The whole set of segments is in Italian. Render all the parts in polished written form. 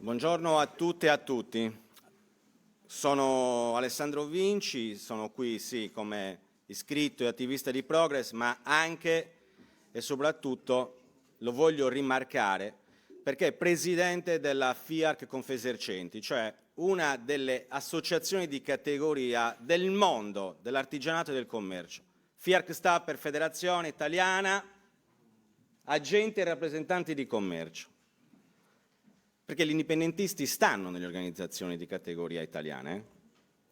Buongiorno a tutte e a tutti. Sono Alessandro Vinci, sono qui sì come iscritto e attivista di Progress, ma anche e soprattutto lo voglio rimarcare perché è presidente della FIARC Confesercenti, cioè una delle associazioni di categoria del mondo dell'artigianato e del commercio. FIARC sta per Federazione Italiana Agenti e Rappresentanti di Commercio. Perché gli indipendentisti stanno nelle organizzazioni di categoria italiane.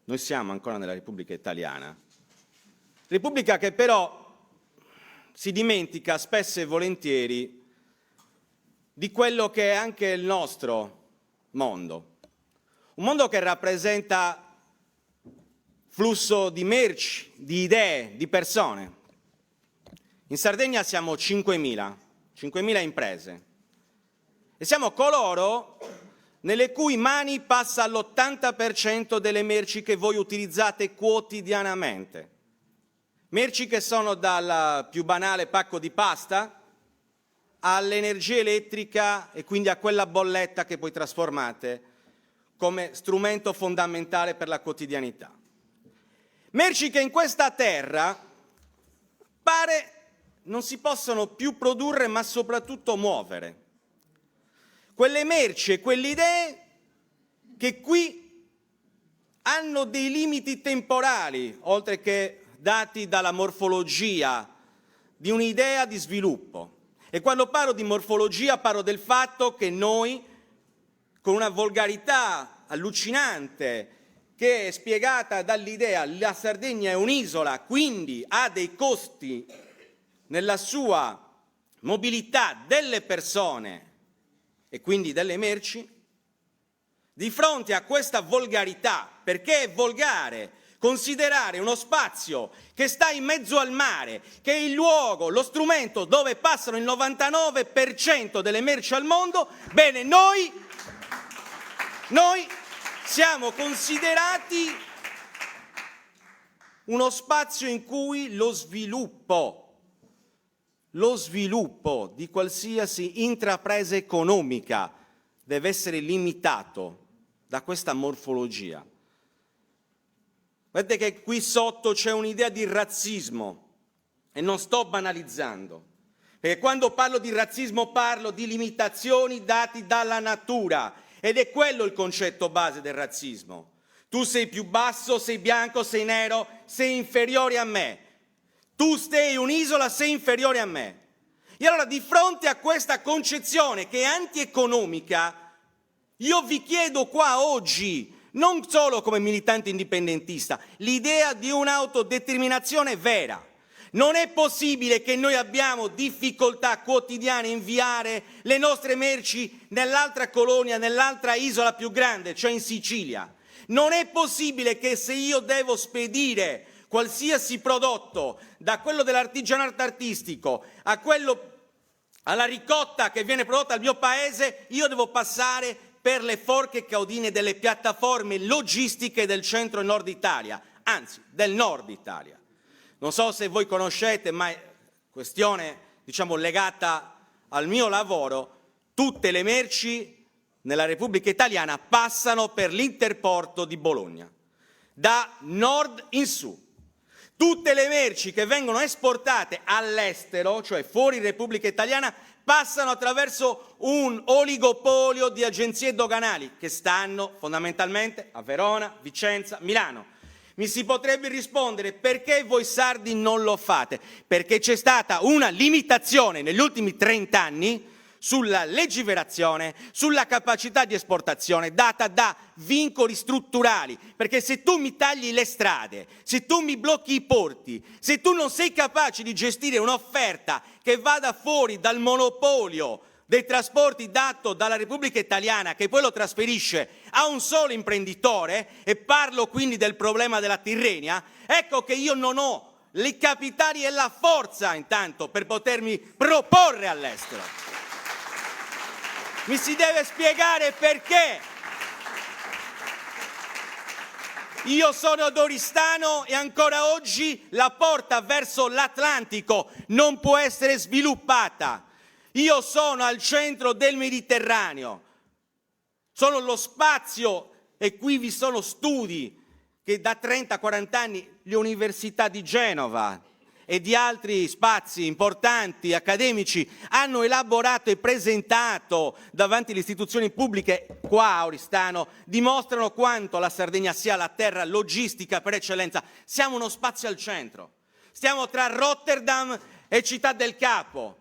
Noi siamo ancora nella Repubblica Italiana. Repubblica che però si dimentica spesso e volentieri di quello che è anche il nostro mondo. Un mondo che rappresenta flusso di merci, di idee, di persone. In Sardegna siamo 5.000 imprese. E siamo coloro nelle cui mani passa l'80% delle merci che voi utilizzate quotidianamente. Merci che sono dal più banale pacco di pasta all'energia elettrica e quindi a quella bolletta che poi trasformate come strumento fondamentale per la quotidianità. Merci che in questa terra pare non si possono più produrre ma soprattutto muovere. Quelle merci e quelle idee che qui hanno dei limiti temporali, oltre che dati dalla morfologia di un'idea di sviluppo. E quando parlo di morfologia parlo del fatto che noi, con una volgarità allucinante, che è spiegata dall'idea la Sardegna è un'isola, quindi ha dei costi nella sua mobilità delle persone e quindi delle merci, di fronte a questa volgarità, perché è volgare considerare uno spazio che sta in mezzo al mare, che è il luogo, lo strumento dove passano il 99% delle merci al mondo, bene, noi siamo considerati uno spazio in cui lo sviluppo di qualsiasi intrapresa economica deve essere limitato da questa morfologia. Vedete che qui sotto c'è un'idea di razzismo e non sto banalizzando, perché quando parlo di razzismo parlo di limitazioni date dalla natura ed è quello il concetto base del razzismo. Tu sei più basso, sei bianco, sei nero, sei inferiore a me. Tu sei un'isola, sei inferiore a me. E allora di fronte a questa concezione che è antieconomica, io vi chiedo qua oggi, non solo come militante indipendentista, l'idea di un'autodeterminazione vera. Non è possibile che noi abbiamo difficoltà quotidiane a inviare le nostre merci nell'altra colonia, nell'altra isola più grande, cioè in Sicilia. Non è possibile che se io devo spedire qualsiasi prodotto, da quello dell'artigianato artistico a quello alla ricotta che viene prodotta al mio paese, io devo passare per le forche caudine delle piattaforme logistiche del centro e nord Italia, anzi del nord Italia. Non so se voi conoscete, ma è questione legata al mio lavoro, tutte le merci nella Repubblica Italiana passano per l'Interporto di Bologna, da nord in su. Tutte le merci che vengono esportate all'estero, cioè fuori Repubblica Italiana, passano attraverso un oligopolio di agenzie doganali che stanno fondamentalmente a Verona, Vicenza, Milano. Mi si potrebbe rispondere perché voi sardi non lo fate? Perché c'è stata una limitazione negli ultimi 30 anni sulla legiferazione, sulla capacità di esportazione data da vincoli strutturali, perché se tu mi tagli le strade, se tu mi blocchi i porti, se tu non sei capace di gestire un'offerta che vada fuori dal monopolio dei trasporti dato dalla Repubblica Italiana, che poi lo trasferisce a un solo imprenditore, e parlo quindi del problema della Tirrenia, ecco che io non ho i capitali e la forza intanto per potermi proporre all'estero. Mi si deve spiegare perché. Io sono ad Oristano e ancora oggi la porta verso l'Atlantico non può essere sviluppata. Io sono al centro del Mediterraneo. sono lo spazio, e qui vi sono studi che da 30-40 anni le università di Genova e di altri spazi importanti, accademici, hanno elaborato e presentato davanti alle istituzioni pubbliche qua a Oristano, dimostrano quanto la Sardegna sia la terra logistica per eccellenza. Siamo uno spazio al centro, stiamo tra Rotterdam e Città del Capo.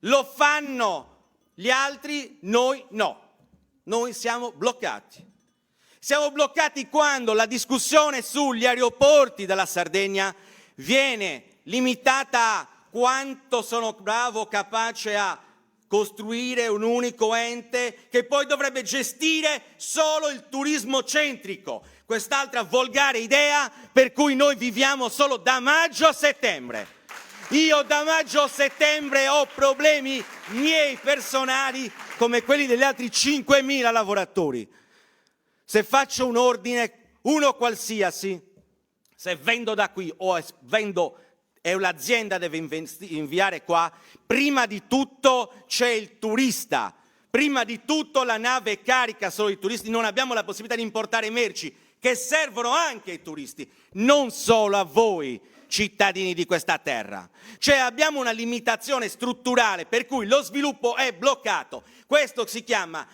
Lo fanno gli altri, noi no. Noi siamo bloccati. Siamo bloccati quando la discussione sugli aeroporti della Sardegna viene limitata a quanto sono bravo, capace a costruire un unico ente che poi dovrebbe gestire solo il turismo centrico. Quest'altra volgare idea per cui noi viviamo solo da maggio a settembre. Io da maggio a settembre ho problemi miei personali come quelli degli altri 5.000 lavoratori. Se faccio un ordine, uno qualsiasi, se vendo da qui o vendo e l'azienda deve inviare qua, prima di tutto c'è il turista, prima di tutto la nave carica solo i turisti, non abbiamo la possibilità di importare merci che servono anche ai turisti, non solo a voi cittadini di questa terra. Cioè abbiamo una limitazione strutturale per cui lo sviluppo è bloccato. Questo si chiama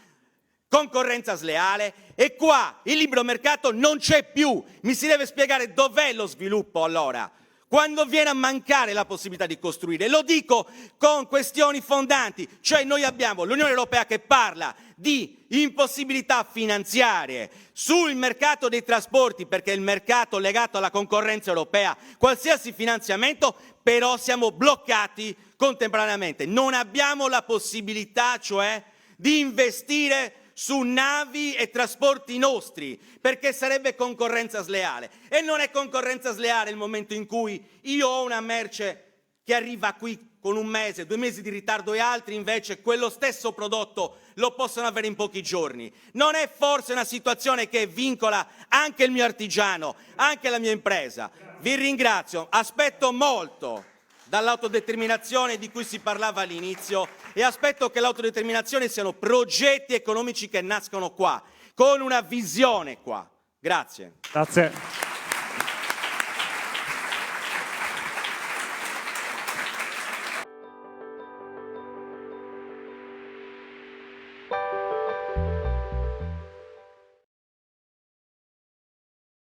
concorrenza sleale e qua il libero mercato non c'è più. Mi si deve spiegare dov'è lo sviluppo allora? Quando viene a mancare la possibilità di costruire. Lo dico con questioni fondanti, cioè noi abbiamo l'Unione Europea che parla di impossibilità finanziarie sul mercato dei trasporti, perché il mercato legato alla concorrenza europea, qualsiasi finanziamento, però siamo bloccati contemporaneamente. Non abbiamo la possibilità, cioè, di investire su navi e trasporti nostri, perché sarebbe concorrenza sleale. E non è concorrenza sleale il momento in cui io ho una merce che arriva qui con 1 mese, 2 mesi di ritardo e altri invece quello stesso prodotto lo possono avere in pochi giorni. Non è forse una situazione che vincola anche il mio artigiano, anche la mia impresa? Vi ringrazio, aspetto molto dall'autodeterminazione di cui si parlava all'inizio e aspetto che l'autodeterminazione siano progetti economici che nascono qua, con una visione qua. Grazie. Grazie.